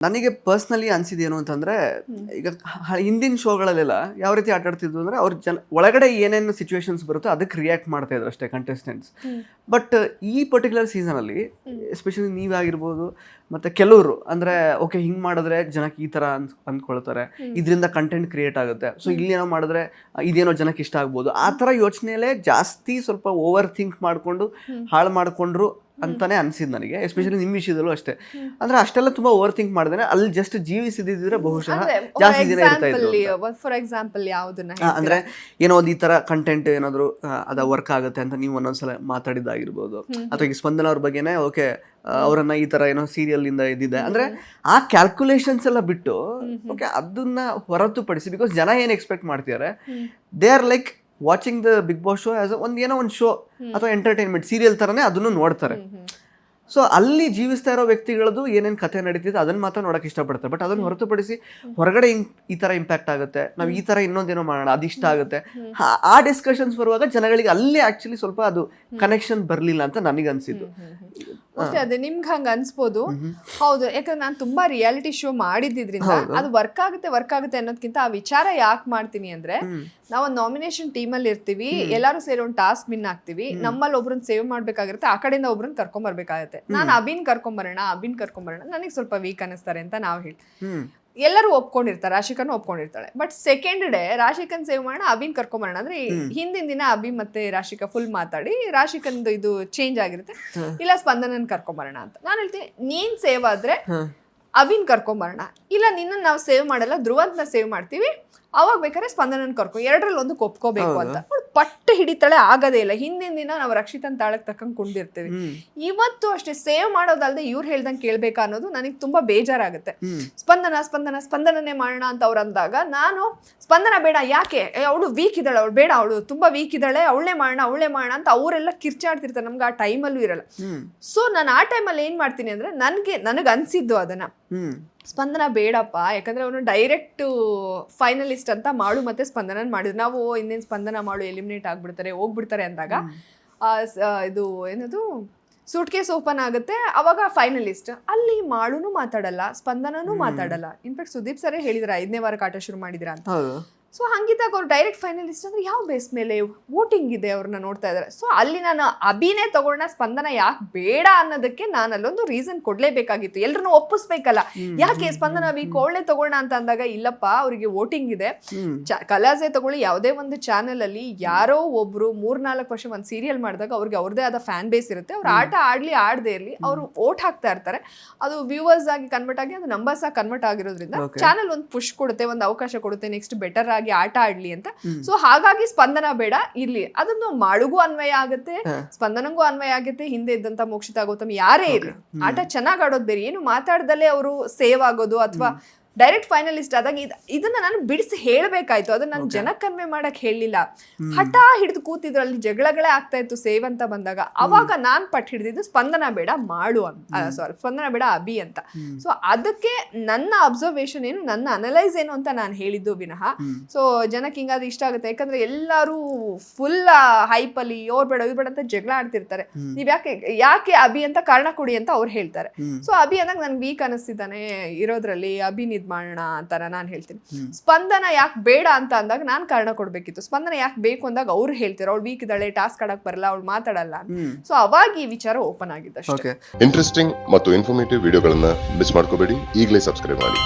ನನಗೆ ಪರ್ಸ್ನಲಿ ಅನ್ಸಿದ್ದೇನು ಅಂತಂದ್ರೆ, ಈಗ ಹಿಂದಿನ ಶೋಗಳಲ್ಲೆಲ್ಲ ಯಾವ ರೀತಿ ಆಟ ಆಡ್ತಿದ್ರು ಅಂದ್ರೆ, ಅವ್ರ ಒಳಗಡೆ ಏನೇನು ಸಿಚುವೇಶನ್ಸ್ ಬರುತ್ತೋ ಅದಕ್ಕೆ ರಿಯಾಕ್ಟ್ ಮಾಡ್ತಾ ಇದ್ರು ಅಷ್ಟೇ ಕಂಟೆಸ್ಟೆಂಟ್ಸ್. ಬಟ್ ಈ ಪರ್ಟಿಕ್ಯುಲರ್ ಸೀಸನ್ ಅಲ್ಲಿ ಎಸ್ಪೆಷಲಿ ನೀವಾಗಿರ್ಬೋದು ಮತ್ತೆ ಕೆಲವರು ಅಂದ್ರೆ ಓಕೆ ಹಿಂಗ್ ಮಾಡಿದ್ರೆ ಜನಕ್ಕೆ ಈ ತರ ಅಂದ್ಕೊಳ್ತಾರೆ, ಇದರಿಂದ ಕಂಟೆಂಟ್ ಕ್ರಿಯೇಟ್ ಆಗುತ್ತೆ, ಸೊ ಇಲ್ಲಿ ಏನೋ ಮಾಡಿದ್ರೆ ಇದೇನೋ ಜನಕ್ಕೆ ಇಷ್ಟ ಆಗ್ಬೋದು, ಆ ತರ ಯೋಚನೆಯಲ್ಲೇ ಜಾಸ್ತಿ ಸ್ವಲ್ಪ ಓವರ್ ಥಿಂಕ್ ಮಾಡ್ಕೊಂಡು ಹಾಳು ಮಾಡ್ಕೊಂಡ್ರು ಅಂತಾನೆ ಅನ್ಸಿದ್ ನನಗೆ. ಎಸ್ಪೆಷಲಿ ನಿಮ್ ವಿಷಯದಲ್ಲೂ ಅಷ್ಟೇ. ಅಂದ್ರೆ ಅಷ್ಟೆಲ್ಲ ತುಂಬಾ ಓವರ್ ಥಿಂಕ್ ಮಾಡಿದ್ರೆ ಅಲ್ಲಿ ಜಸ್ಟ್ ಜೀವಿಸಿದ್ರೆ ಬಹುಶಃ ಜಾಸ್ತಿ ದಿನ ಇರ್ತಾ ಇದ್ರು. ಫಾರ್ ಎಕ್ಸಾಂಪಲ್ ಯಾವ್ದನ್ನ ಅಂದ್ರೆ ಏನೋ ಒಂದು ಈ ತರ ಕಂಟೆಂಟ್ ಏನಾದ್ರು ಅದ ವರ್ಕ್ ಆಗುತ್ತೆ ಅಂತ ನೀವು ಒಂದೊಂದ್ಸಲ ಮಾತಾಡಿದ್ದಾಗಿರ್ಬೋದು, ಅಥವಾ ಈಗ ಸ್ಪಂದನ ಅವ್ರ ಬಗ್ಗೆನೇ ಓಕೆ ಅವರನ್ನ ಈ ತರ ಏನೋ ಸೀರಿಯಲ್ ಇಂದ ಇದ್ದಿದೆ ಅಂದ್ರೆ ಆ ಕ್ಯಾಲ್ಕುಲೇಷನ್ಸ್ ಎಲ್ಲ ಬಿಟ್ಟು ಓಕೆ ಅದನ್ನ ಹೊರತುಪಡಿಸಿ, ಬಿಕಾಸ್ ಜನ ಏನ್ ಎಕ್ಸ್ಪೆಕ್ಟ್ ಮಾಡ್ತಿದ್ದಾರೆ, they are like watching the Bigg Boss show as ಏನೋ ಒಂದು ಶೋ ಅಥವಾ ಎಂಟರ್ಟೈನ್ಮೆಂಟ್ ಸೀರಿಯಲ್ ತರನೇ ಅದನ್ನು ನೋಡ್ತಾರೆ. ಸೊ ಅಲ್ಲಿ ಜೀವಿಸ್ತಾ ಇರೋ ವ್ಯಕ್ತಿಗಳದ್ದು ಏನೇನು ಕಥೆ ನಡೀತಿದೆ ಅದನ್ನ ಮಾತ್ರ ನೋಡಕ್ ಇಷ್ಟಪಡ್ತಾರೆ. ಬಟ್ ಅದನ್ನ ಹೊರತುಪಡಿಸಿ ಹೊರಗಡೆ ಈ ತರ ಇಂಪ್ಯಾಕ್ಟ್ ಆಗುತ್ತೆ, ನಾವು ಈ ತರ ಇನ್ನೊಂದೇನೋ ಮಾಡೋಣ ಅದಿಷ್ಟ ಆಗುತ್ತೆ, ಆ ಡಿಸ್ಕಷನ್ಸ್ ಬರುವಾಗ ಜನಗಳಿಗೆ ಅಲ್ಲಿ ಆಕ್ಚುಲಿ ಸ್ವಲ್ಪ ಅದು ಕನೆಕ್ಷನ್ ಬರ್ಲಿಲ್ಲ ಅಂತ ನನಗೆ ಅನ್ಸಿದ್ದು. ಅದೇ ನಿಮ್ಗೆ ಹಂಗ ಅನ್ಸ್ಬೋದು. ಹೌದು, ಯಾಕಂದ್ರೆ ನಾನು ತುಂಬಾ ರಿಯಾಲಿಟಿ ಶೋ ಮಾಡಿದ್ದಿದ್ರಿಂದ ಅದು ವರ್ಕ್ ಆಗುತ್ತೆ ಅನ್ನೋದಕ್ಕಿಂತ ಆ ವಿಚಾರ ಯಾಕೆ ಮಾಡ್ತೀನಿ ಅಂದ್ರೆ, ನಾವು ಒಂದು ನಾಮಿನೇಷನ್ ಟೀಮ್ ಅಲ್ಲಿ ಇರ್ತೀವಿ, ಎಲ್ಲರೂ ಸೇರಿ ಒಂದು ಟಾಸ್ಕ್ ವಿನ್ ಆಗ್ತೀವಿ, ನಮ್ಮಲ್ಲಿ ಒಬ್ರನ್ನ ಸೇವ್ ಮಾಡ್ಬೇಕಾಗಿರುತ್ತೆ, ಆ ಕಡೆಯಿಂದ ಒಬ್ರನ್ನ ಕರ್ಕೊಂಡ್ ಬರ್ಬೇಕಾಗುತ್ತೆ. ನಾನು ಅಭಿನ್ ಕರ್ಕೊಂಬರೋಣ ನನಗೆ ಸ್ವಲ್ಪ ವೀಕ್ ಅನಿಸ್ತಾರೆ ಅಂತ ನಾವು ಹೇಳಿ ಎಲ್ಲರೂ ಒಪ್ಕೊಂಡಿರ್ತಾರೆ, ರಾಶಿಕನ್ ಒಪ್ಕೊಂಡಿರ್ತಾಳೆ. ಬಟ್ ಸೆಕೆಂಡ್ ಡೇ ರಾಶಿಕನ್ ಸೇವ್ ಮಾಡೋಣ, ಅಭಿನ್ ಕರ್ಕೊಂಬರೋಣ ಅಂದ್ರೆ ಹಿಂದಿನ ದಿನ ಅಭಿ ಮತ್ತೆ ರಾಶಿಕಾ ಫುಲ್ ಮಾತಾಡಿ ರಾಶಿಕನ್ದು ಇದು ಚೇಂಜ್ ಆಗಿರುತ್ತೆ, ಇಲ್ಲ ಸ್ಪಂದನನ್ ಕರ್ಕೊಂಬರೋಣ ಅಂತ. ನಾನು ಹೇಳ್ತೀನಿ, ನೀನ್ ಸೇವ್ ಆದ್ರೆ ಅಭಿನ್ ಕರ್ಕೊಂಬರೋಣ, ಇಲ್ಲ ನಿನ್ನ ನಾವು ಸೇವ್ ಮಾಡಲ್ಲ ಧ್ರುವಂತ್ನ ಸೇವ್ ಮಾಡ್ತೀವಿ, ಅವಾಗ ಬೇಕಾದ್ರೆ ಸ್ಪಂದನನ್ ಎರಡರಲ್ಲಿ ಒಂದು ಒಪ್ಕೋಬೇಕು ಅಂತ ಪಟ್ಟು ಹಿಡಿತಾಳೆ. ಆಗದೇ ಇಲ್ಲ. ಹಿಂದಿನ ದಿನ ನಾವು ರಕ್ಷಿತನ್ ತಾಳಕ್ ತಕ್ಕಂಗ್ ಕುಂಡಿರ್ತೀವಿ. ಇವತ್ತು ಅಷ್ಟೇ ಸೇವ್ ಮಾಡೋದಲ್ದೆ ಇವ್ರು ಹೇಳ್ದಂಗೆ ಕೇಳ್ಬೇಕಾ ಅನ್ನೋದು ನನಗೆ ತುಂಬಾ ಬೇಜಾರಾಗುತ್ತೆ. ಸ್ಪಂದನನೇ ಮಾಡೋಣ ಅಂತ ಅವ್ರು ಅಂದಾಗ ನಾನು ಸ್ಪಂದನ ಬೇಡ, ಯಾಕೆ ಅವಳು ವೀಕ್ ಇದ್ದಾಳೆ, ಅವಳು ಬೇಡ, ಅವಳು ತುಂಬಾ ವೀಕ್ ಇದ್ದಾಳೆ, ಅವಳೇ ಮಾಡೋಣ ಅಂತ ಅವರೆಲ್ಲ ಕಿರ್ಚಾಡ್ತಿರ್ತಾರೆ. ನಮ್ಗೆ ಆ ಟೈಮಲ್ಲೂ ಇರಲ್ಲ. ಸೊ ನಾನು ಆ ಟೈಮಲ್ಲಿ ಏನ್ ಮಾಡ್ತೀನಿ ಅಂದ್ರೆ, ನನಗೆ ಅನ್ಸಿದ್ದು ಅದನ್ನ, ಸ್ಪಂದನ ಬೇಡಪ್ಪ, ಯಾಕಂದ್ರೆ ಅವನು ಡೈರೆಕ್ಟ್ ಫೈನಲಿಸ್ಟ್ ಅಂತ ಮಾಡು ಮತ್ತೆ ಸ್ಪಂದನ ಮಾಡಿದ್ರು. ನಾವು ಇನ್ನೇನು ಸ್ಪಂದನ ಮಾಡು ಎಲಿಮಿನೇಟ್ ಆಗ್ಬಿಡ್ತಾರೆ, ಹೋಗ್ಬಿಡ್ತಾರೆ ಅಂದಾಗ ಇದು ಏನದು ಸೂಟ್ ಕೇಸ್ ಓಪನ್ ಆಗುತ್ತೆ, ಅವಾಗ ಫೈನಲಿಸ್ಟ್ ಅಲ್ಲಿ ಮಾಳುನು ಮಾತಾಡಲ್ಲ, ಸ್ಪಂದನೂ ಮಾತಾಡಲ್ಲ. ಇನ್ಫ್ಯಾಕ್ಟ್ ಸುದೀಪ್ ಸರೇ ಹೇಳಿದ್ರ 5ನೇ ವಾರಕ್ಕೆ ಆಟ ಶುರು ಮಾಡಿದ್ರ ಅಂತ. ಸೊ ಹಂಗಿದ್ದಾಗ ಅವ್ರು ಡೈರೆಕ್ಟ್ ಫೈನಲಿಸ್ಟ್ ಅಂದ್ರೆ ಯಾವ ಬೇಸ್ ಮೇಲೆ ವೋಟಿಂಗ್ ಇದೆ, ಅವ್ರನ್ನ ನೋಡ್ತಾ ಇದಾರೆ. ಸೊ ಅಲ್ಲಿ ನಾನು ಅಭಿನೇ ತಗೊಂಡ ಸ್ಪಂದನ ಯಾಕೆ ಬೇಡ ಅನ್ನೋದಕ್ಕೆ ನಾನು ಅಲ್ಲೊಂದು ರೀಸನ್ ಕೊಡ್ಲೇಬೇಕಾಗಿತ್ತು. ಎಲ್ರನ್ನೂ ಒಪ್ಪಿಸ್ಬೇಕಲ್ಲ, ಯಾಕೆ ಸ್ಪಂದನ ವೀಕ್ ಅವಳೇ ತಗೋಣ ಅಂತ ಅಂದಾಗ, ಇಲ್ಲಪ್ಪ ಅವ್ರಿಗೆ ವೋಟಿಂಗ್ ಇದೆ, ಕಲಾಸೆ ತಗೊಳ್ಳಿ, ಯಾವುದೇ ಒಂದು ಚಾನೆಲ್ ಅಲ್ಲಿ ಯಾರೋ ಒಬ್ರು 3-4 ವರ್ಷ ಒಂದು ಸೀರಿಯಲ್ ಮಾಡಿದಾಗ ಅವ್ರಿಗೆ ಅವ್ರದೇ ಆದ ಫ್ಯಾನ್ ಬೇಸ್ ಇರುತ್ತೆ. ಅವ್ರು ಆಟ ಆಡದೇ ಇರಲಿ, ಅವ್ರು ವೋಟ್ ಹಾಕ್ತಾ ಇರ್ತಾರೆ, ಅದು ವ್ಯೂವರ್ಸ್ ಆಗಿ ಕನ್ವರ್ಟ್ ಆಗಿ ಅದು ನಂಬರ್ಸ್ ಆಗಿ ಕನ್ವರ್ಟ್ ಆಗಿರೋದ್ರಿಂದ ಚಾನೆಲ್ ಒಂದು ಪುಷ್ ಕೊಡುತ್ತೆ, ಒಂದು ಅವಕಾಶ ಕೊಡುತ್ತೆ, ನೆಕ್ಸ್ಟ್ ಬೆಟರ್ ಆಗಿ ಆಟ ಆಡ್ಲಿ ಅಂತ. ಸೊ ಹಾಗಾಗಿ ಸ್ಪಂದನ ಬೇಡ ಇರ್ಲಿ, ಅದನ್ನು ಮಾಳುಗೂ ಅನ್ವಯ ಆಗುತ್ತೆ, ಸ್ಪಂದನಂಗೂ ಅನ್ವಯ ಆಗುತ್ತೆ, ಹಿಂದೆ ಇದ್ದಂತ ಮೋಕ್ಷಿತಾ ಗೌತಮ್ ಯಾರೇ ಇರ್ಲಿ, ಆಟ ಚೆನ್ನಾಗ್ ಆಡೋದ್ ಬೇರೆ, ಏನು ಮಾತಾಡ್ದಲ್ಲೇ ಅವರು ಸೇವ್ ಆಗೋದು ಅಥವಾ ಡೈರೆಕ್ಟ್ ಫೈನಲಿಸ್ಟ್ ಆದಾಗ ಇದನ್ನ ನಾನು ಬಿಡಿಸಿ ಹೇಳ್ಬೇಕಾಯ್ತು. ಅದನ್ನ ನಾನು ಜನಕ್ಕೆ ಕನ್ವೆ ಮಾಡಕ್ ಹೇಳಿಲ್ಲ. ಹಠ ಹಿಡಿದು ಕೂತಿದ್ರು, ಅಲ್ಲಿ ಜಗಳಗಳೇ ಆಗ್ತಾ ಇತ್ತು ಸೇವ್ ಅಂತ ಬಂದಾಗ. ಅವಾಗ ನಾನ್ ಪಟ್ಟು ಹಿಡಿದಿದ್ದು ಸ್ಪಂದನ ಬೇಡ ಮಾಡು ಅಂತ, ಸ್ಪಂದನ ಬೇಡ ಅಭಿ ಅಂತ. ಸೊ ಅದಕ್ಕೆ ನನ್ನ ಅಬ್ಸರ್ವೇಷನ್ ಏನು, ನನ್ನ ಅನಲೈಸ್ ಏನು ಅಂತ ನಾನು ಹೇಳಿದ್ದು ವಿನಃ ಸೊ ಜನಕ್ಕೆ ಹಿಂಗಾದ್ರೆ ಇಷ್ಟ ಆಗುತ್ತೆ. ಯಾಕಂದ್ರೆ ಎಲ್ಲರೂ ಫುಲ್ ಹೈಪ್ ಅಲ್ಲಿ ಇವ್ರು ಬೇಡ ಅಂತ ಜಗಳ ಆಡ್ತಿರ್ತಾರೆ. ನೀವ್ ಯಾಕೆ ಅಭಿ ಅಂತ ಕಾರಣ ಕೊಡಿ ಅಂತ ಅವ್ರು ಹೇಳ್ತಾರೆ. ಸೊ ಅಭಿ ಅಂದಾಗ ನನ್ಗೆ ವೀಕ್ ಅನಿಸ್ತಿದ್ದಾನೆ ಇರೋದ್ರಲ್ಲಿ, ಅಭಿ ಮಾಡೋಣ ಅಂತ ನಾನು ಹೇಳ್ತೀನಿ. ಸ್ಪಂದನ ಯಾಕೆ ಬೇಡ ಅಂತ ಅಂದಾಗ ನಾನು ಕಾರಣ ಕೊಡ್ಬೇಕಿತ್ತು. ಸ್ಪಂದನ ಯಾಕೆ ಬೇಕು ಅಂದಾಗ ಅವ್ರು ಹೇಳ್ತಾರೆ, ಅವ್ಳು ವೀಕ್ ಇದ್ದಾಳೆ, ಟಾಸ್ಕ್ ಆಡಕ್ ಬರಲ್ಲ, ಅವ್ಳು ಮಾತಾಡಲ್ಲ. ಸೊ ಅವಾಗ ಈ ವಿಚಾರ ಓಪನ್ ಆಗಿದ್ದಷ್ಟೇ. ಇಂಟ್ರೆಸ್ಟಿಂಗ್ ಮತ್ತು ಇನ್ಫಾರ್ಮೇಟಿವ್ ವಿಡಿಯೋಗಳನ್ನ ಮಿಸ್ ಮಾಡ್ಕೋಬೇಡಿ, ಈಗಲೇ ಸಬ್ಸ್ಕ್ರೈಬ್ ಮಾಡಿ.